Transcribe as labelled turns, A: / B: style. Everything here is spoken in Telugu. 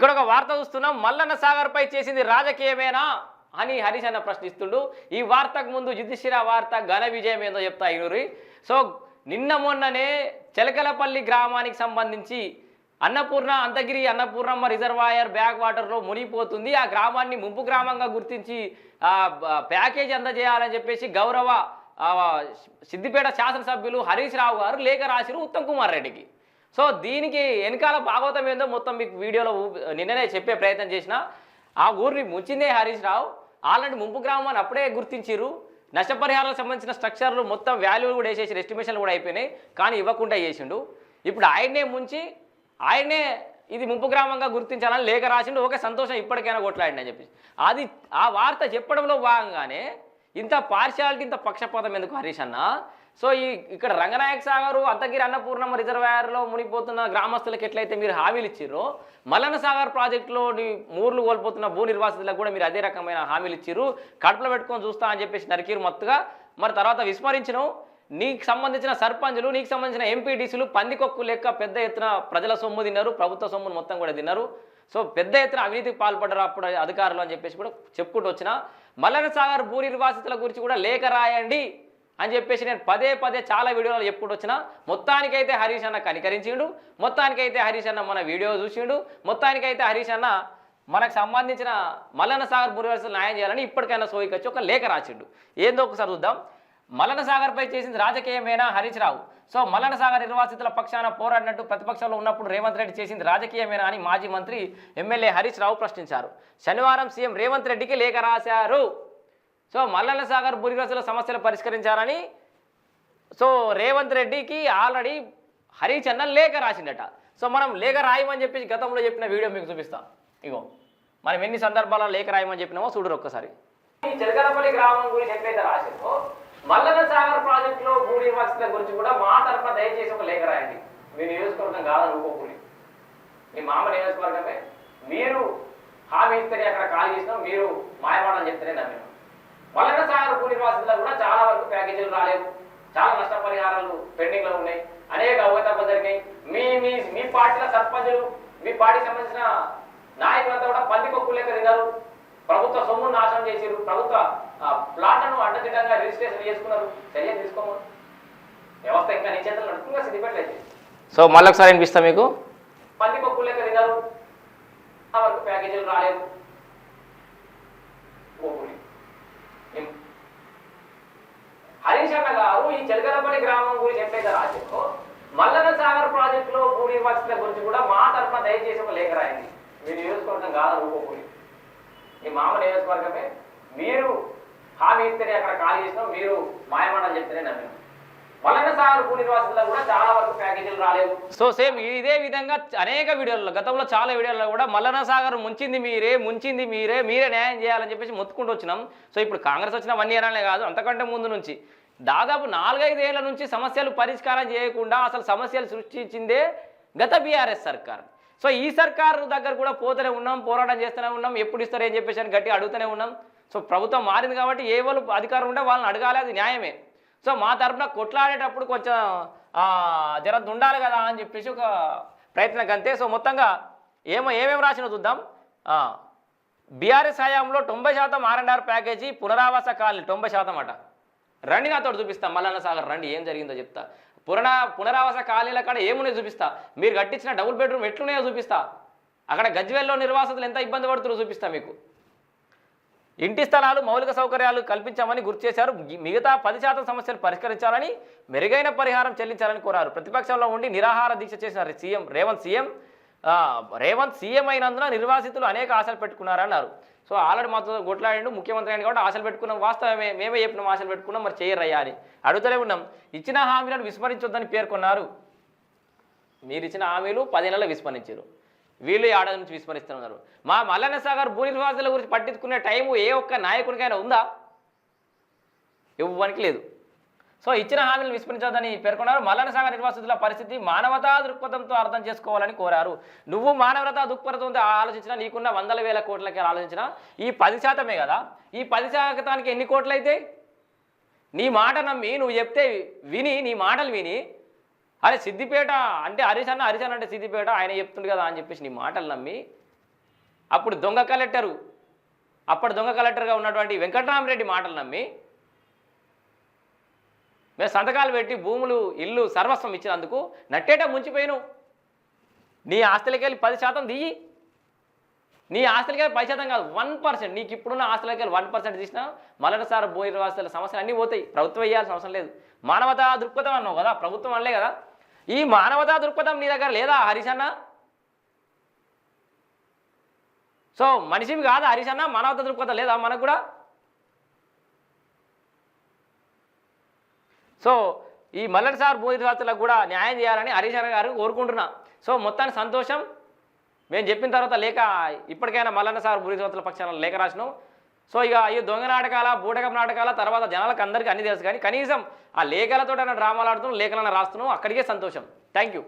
A: ఇక్కడ ఒక వార్త చూస్తున్నాం. మల్లన్న సాగర్ పై చేసింది రాజకీయమేనా అని హరీష్ అన్న ప్రశ్నిస్తుండు. ఈ వార్తకు ముందు యుధిష్ఠిర వార్త ఘన విజయం ఏందో చెప్తా ఇనురి. సో నిన్న మొన్ననే చెలకలపల్లి గ్రామానికి సంబంధించి అంతగిరి అన్నపూర్ణమ్మ రిజర్వాయర్ బ్యాక్ వాటర్లో మునిగిపోతుంది. ఆ గ్రామాన్ని ముంపు గ్రామంగా గుర్తించి ప్యాకేజీ అందజేయాలని చెప్పేసి గౌరవ సిద్దిపేట శాసనసభ్యులు హరీష్ రావు గారు లేఖ రాసిరు ఉత్తమ్ కుమార్ రెడ్డికి. సో దీనికి వెనకాల భాగవతం ఏందో మొత్తం మీకు వీడియోలో నిన్ననే చెప్పే ప్రయత్నం చేసిన. ఆ ఊరిని ముంచిందే హరీష్ రావు. ఆల్రెడీ ముంపు గ్రామాన్ని అప్పుడే గుర్తించారు. నష్టపరిహారాలకు సంబంధించిన స్ట్రక్చర్లు మొత్తం వాల్యూలు కూడా వేసేసి ఎస్టిమేషన్లు కూడా అయిపోయినాయి. కానీ ఇవ్వకుండా చేసిండు. ఇప్పుడు ఆయన్నే ముంచి ఆయనే ఇది ముంపు గ్రామంగా గుర్తించాలని లేఖ రాసిండు. ఓకే, సంతోషం, ఇప్పటికైనా కొట్లాడండి అని చెప్పేసి అది ఆ వార్త చెప్పడంలో భాగంగానే ఇంత పార్షియాలిటీ, ఇంత పక్షపాతం ఎందుకు హరీష్ అన్న? సో ఇక్కడ రంగనాయక సాగర్ అంతగిరి అన్నపూర్ణమ్మ రిజర్వాయర్లో మునిగిపోతున్న గ్రామస్తులకు ఎట్లయితే మీరు హామీలు ఇచ్చిర్రో, మల్లన్న సాగర్ ప్రాజెక్టులో మూర్లు కోల్పోతున్న భూ నిర్వాసితులకు కూడా మీరు అదే రకమైన హామీలు ఇచ్చిర్రు. కడుపులో పెట్టుకొని చూస్తా అని చెప్పేసి నరికిరు మత్తుగా. మరి తర్వాత విస్మరించను. నీకు సంబంధించిన సర్పంచులు, నీకు సంబంధించిన ఎంపీటీసీలు పందికొక్కు లెక్క పెద్ద ఎత్తున ప్రజల సొమ్ము తిన్నారు, ప్రభుత్వ సొమ్మును మొత్తం కూడా తిన్నారు. సో పెద్ద ఎత్తున అవినీతికి పాల్పడ్డారు అప్పుడు అధికారులు అని చెప్పేసి కూడా చెప్పుకుంటూ వచ్చిన. మల్లన్న సాగర్ భూ నిర్వాసితుల గురించి కూడా లేఖ రాయండి అని చెప్పేసి నేను పదే పదే చాలా వీడియోలు చెప్పుకుంటూ వచ్చిన. మొత్తానికైతే హరీష్ అన్న కనికరించిండు. మొత్తానికైతే హరీష్ అన్న మన వీడియో చూసిండు. మొత్తానికైతే హరీష్ అన్న మనకు సంబంధించిన మల్లన్న సాగర్ భూ నిర్వాసితులు న్యాయం చేయాలని ఇప్పటికైనా సోయికి వచ్చి ఒక లేఖ రాసిండు. ఏందో ఒకసారి చూద్దాం. మల్లన్న సాగర్పై చేసింది రాజకీయమేనా హరీష్ రావు. సో మల్లన్న సాగర్ నిర్వాసితుల పక్షాన పోరాడినట్టు ప్రతిపక్షంలో ఉన్నప్పుడు రేవంత్ రెడ్డి చేసింది రాజకీయమేనా అని మాజీ మంత్రి ఎమ్మెల్యే హరీష్ రావు ప్రశ్నించారు. శనివారం సీఎం రేవంత్ రెడ్డికి లేఖ రాశారు. సో మల్లన్న సాగర్ భూ నిర్వాసితుల సమస్యలు పరిష్కరించాలని సో రేవంత్ రెడ్డికి ఆల్రెడీ హరీష్ అన్న లేఖ రాసిండట. సో మనం లేఖ రాయమని చెప్పేసి గతంలో చెప్పిన వీడియో మీకు చూపిస్తాం. ఇగో మనం ఎన్ని సందర్భాల్లో లేఖ రాయమని చెప్పినామో చూడరు ఒక్కసారి. ఈ చెలకలపల్లి గ్రామం గురించి ఎట్లయితే రాసిందో మల్లన్న సాగర్ ప్రాజెక్టులో భూ నిర్వాసితుల గురించి కూడా మా తరఫున దయచేసి ఒక లేఖ రాయండి. మీ నియోజకవర్గం కాదని ఊకోకూలి, మీ మామ నియోజకవర్గమే. మీరు హామీ ఇస్తేనే అక్కడ ఖాళీ చేసినాం, మీరు మాయమాటలు చెప్తేనే నమ్మినాం. మల్లన్న సాగర్ భూ నిర్వాసితులకు కూడా చాలా వరకు ప్యాకేజీలు రాలేదు, చాలా నష్టపరిహారాలు పెండింగ్లో ఉన్నాయి, అనేక అవకతవకలు జరిగినాయి. మీ పార్టీల సర్పంచులు, మీ పార్టీకి సంబంధించిన నాయకులంతా కూడా పందికొక్కు లెక్క తిన్నారు. ప్రభుత్వ సొమ్మును నాశనం చేసారు. ప్రభుత్వ ప్లాట్లను అడ్డదిడ్డంగా రిజిస్ట్రేషన్ చేసుకున్నారు. చర్యలు తీసుకోమని వ్యవస్థ ఇంకా నీ చేతులు నడుపుగా సిద్ధిపెట్టలేదు. సో మళ్ళీ ఒకసారి వినిపిస్తా మీకు. పందికొక్కు లెక్క తిన్నారు, వరకు ప్యాకేజీలు రాలేదు. హరీష్ అన్న గారు ఈ చెలకలపల్లి గ్రామం గురించి ఎట్లయితే రాశారో మల్లన్న సాగర్ ప్రాజెక్టులో భూ నిర్వాసితుల గురించి కూడా మా తరఫున దయచేసి ఒక లేఖ రాయండి. మీ నియోజకవర్గం కాదని ఊకోకూలి, మీ మామ నియోజకవర్గమే. మీరు హామీ ఇస్తేనే అక్కడ ఖాళీ చేసినాం, మీరు మాయమాటలు చెప్తేనే నమ్మినాం. మల్లన్న సాగర్ భూ నిర్వాసితులకు కూడా చాలా వరకు ప్యాకేజీలు రాలేదు. సో సేమ్ ఇదే విధంగా అనేక వీడియోలలో, గతంలో చాలా వీడియోలలో కూడా మల్లన్న సాగర్ ముంచింది మీరే న్యాయం చేయాలని చెప్పేసి మొత్తుకుంటూ వచ్చినాం. సో ఇప్పుడు కాంగ్రెస్ వచ్చిన 1 year అనే కాదు, అంతకంటే ముందు నుంచి దాదాపు 4-5 ఏళ్ల నుంచి సమస్యలు పరిష్కారం చేయకుండా అసలు సమస్యలు సృష్టించిందే గత బీఆర్ఎస్ సర్కార్. సో ఈ సర్కారు దగ్గర కూడా పోతూనే ఉన్నాం, పోరాటం చేస్తూనే ఉన్నాం. ఎప్పుడు ఇస్తారు ఏం చెప్పేసి అని గట్టిగా అడుగుతూనే ఉన్నాం. సో ప్రభుత్వం మారింది కాబట్టి ఏ వాళ్ళు అధికారం ఉంటే వాళ్ళని అడగాలి, అది న్యాయమే. సో మా తరఫున కొట్లాడేటప్పుడు కొంచెం జర ఉండాలి కదా అని చెప్పేసి ఒక ప్రయత్నం అంతే. సో మొత్తంగా ఏమేమి రాసినా చూద్దాం. బీఆర్ఎస్ హయాంలో 90% R&R ప్యాకేజీ, పునరావాస కాలనీ 90% అట. రండి నాతో చూపిస్తా, మల్లన్న సాగర్ రండి, ఏం జరిగిందో చెప్తా. పునరావాస కాలనీల కాడ ఏమున్నాయో చూపిస్తా. మీరు కట్టించిన డబుల్ బెడ్రూమ్ ఎట్లున్నాయో చూపిస్తా. అక్కడ గజ్వేల్లో నిర్వాసితులు ఎంత ఇబ్బంది పడుతున్నారో చూపిస్తా మీకు. ఇంటి స్థలాలు, మౌలిక సౌకర్యాలు కల్పించామని గుర్తు చేశారు. మిగతా 10% సమస్యలు పరిష్కరించాలని, మెరుగైన పరిహారం చెల్లించాలని కోరారు. ప్రతిపక్షంలో ఉండి నిరాహార దీక్ష చేసిన రేవంత్ సీఎం అయినందున నిర్వాసితులు అనేక ఆశలు పెట్టుకున్నారన్నారు. సో ఆల్రెడీ మాతో కొట్లాడిండు ముఖ్యమంత్రి అయిన కాబట్టి ఆశలు పెట్టుకున్నాం. వాస్తవమే, మేమే చెప్పినాం ఆశలు పెట్టుకున్నాం, మరి చేయరయ్యా అని అడుగుతూనే ఉన్నాం. ఇచ్చిన హామీలను విస్మరించొద్దని పేర్కొన్నారు. మీరు ఇచ్చిన హామీలు 10 నెలలు విస్మరించారు, వీళ్ళు ఏడాది నుంచి విస్మరిస్తున్నారు. మా మల్లన్న సాగర్ భూ నిర్వాసితుల గురించి పట్టించుకునే టైము ఏ ఒక్క నాయకునికైనా ఉందా? ఇవ్వడానికి లేదు. సో ఇచ్చిన హామీలను విస్మరించొద్దని పేర్కొన్నారు. మల్లన్న సాగర్ నిర్వాసితుల పరిస్థితి మానవతా దృక్పథంతో అర్థం చేసుకోవాలని కోరారు. నువ్వు మానవతా దృక్పథంతో ఆలోచించినా, నీకున్న 100,000 కోట్లకి ఆలోచించినా ఈ 10% కదా. ఈ 10% ఎన్ని కోట్లు అయితే? నీ మాట నమ్మి నువ్వు చెప్తే విని, నీ మాటలు విని, అరే సిద్దిపేట అంటే హరీష్ అన్న అంటే సిద్దిపేట ఆయన చెప్తుంది కదా అని చెప్పేసి నీ మాటలు నమ్మి అప్పుడు దొంగ కలెక్టరు అప్పటి దొంగ కలెక్టర్గా ఉన్నటువంటి వెంకటరామరెడ్డి మాటలు నమ్మి మేము సంతకాలు పెట్టి భూములు ఇల్లు సర్వస్వం ఇచ్చినందుకు నట్టేట ముంచిపోయిను. నీ ఆస్తులకెళ్ళి 10% దియ్యి, నీ ఆస్తులకెళ్ళి 10% కాదు 1%, నీకు ఇప్పుడున్న ఆస్తులకెళ్ళి 1% తీసినా మల్లన్న సార్ భూనివాసుల సమస్యలు అన్నీ పోతాయి. ప్రభుత్వం వేయాల్సిన అవసరం లేదు. మానవతా దృక్పథం అన్నావు కదా, ప్రభుత్వం అనలే కదా. ఈ మానవతా దృక్పథం నీ దగ్గర లేదా హరీష్ అన్న? సో మనిషివి కాదా హరీష్ అన్న? మానవతా దృక్పథం లేదా మనకు కూడా? సో ఈ మల్లన్న సార్ భూనివాసులకు కూడా న్యాయం చేయాలని హరీష్ అన్న గారు కోరుకుంటున్నా. సో మొత్తానికి సంతోషం. మేము చెప్పిన తర్వాత లేఖ ఇప్పటికైనా మల్లన్న సార్ భూనివాసుల పక్షాన లేఖ రాసినాం. సో ఇక ఈ దొంగ నాటకాల బూటకం నాటకాల తర్వాత జనాలకు అందరికీ అన్నీ తెలుసు, కానీ కనీసం ఆ లేఖలతో డ్రామాలు ఆడుతున్నాం, లేఖలను రాస్తున్నాం, అక్కడికే సంతోషం. Thank you.